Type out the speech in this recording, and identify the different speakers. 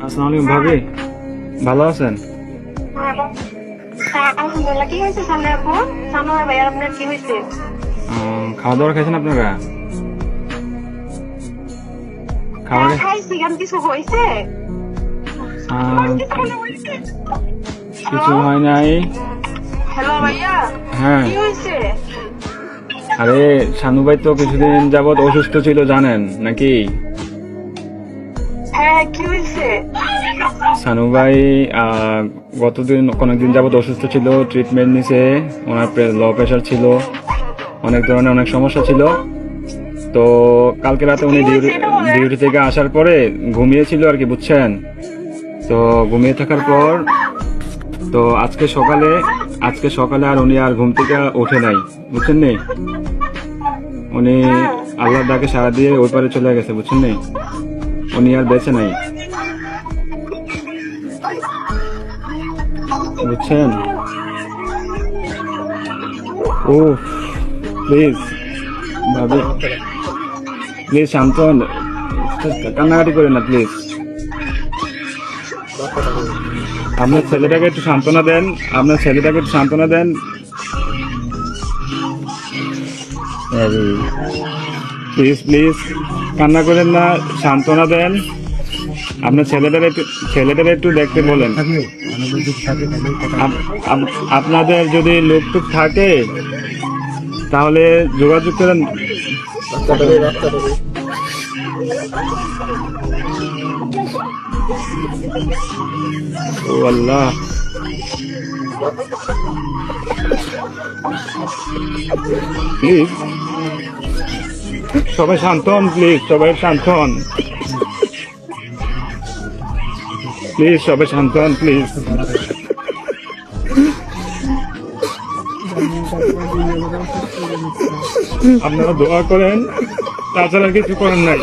Speaker 1: আসসালামু আলাইকুম ভাবি, ভালো আছেন?
Speaker 2: আলহামদুলিল্লাহ। কি হয়েছে সামনে আপু? সামনে ভাই আপনার কি হয়েছে?
Speaker 1: খাওয়া দাওয়া খাইছেন আপনারা? খাবার
Speaker 2: খাইছি, কেন কিছু হয়েছে?
Speaker 1: কিছু হয় নাই।
Speaker 2: হ্যালো ভাইয়া,
Speaker 1: হ্যাঁ,
Speaker 2: কি হয়েছে?
Speaker 1: আরে শানু ভাই তো কিছুদিন যাবৎ অসুস্থ ছিল জানেন নাকি?
Speaker 2: হ্যাঁ, কি হয়েছে?
Speaker 1: শানু ভাই অনেকদিন যাবৎ অসুস্থ ছিল, ট্রিটমেন্ট নিছে। ওনার লো প্রেশার ছিল, অনেক ধরনের অনেক সমস্যা ছিল। তো কালকে রাতে উনি ডিউটি থেকে আসার পরে ঘুমিয়েছিল আর কি, বুঝছেন? তো ঘুমিয়ে থাকার পর তো আজকে সকালে আর উনি আর ঘুম থেকে ওঠে নাই, বুঝছেন নি? উনি আল্লাহর ডাকে সাড়া দিয়ে ওই পারে চলে গেছে, বুঝছেন নি? উনি আর বেঁচে নাই, বুঝছেন? ও প্লিজ ভাবি, প্লিজ শান্ত হন, কান্নাকাটি করেন না প্লিজ। আপনার ছেলেটাকে একটু সান্ত্বনা দেন, প্লিজ প্লিজ কান্না করেন না, সান্ত্বনা দেন। আপনার ছেলেটারে একটু দেখতে বলেন। আপনাদের যদি লোকটুক থাকে তাহলে যোগাযোগ করেন। ও আল্লাহ, প্লিজ সবাই শান্ত হন, প্লিজ সবাই শান্ত হন, প্লিজ সবাই শান্ত হন, প্লিজ। আপনারা দোয়া করেন, তাছাড়া কিছু করেন নাই।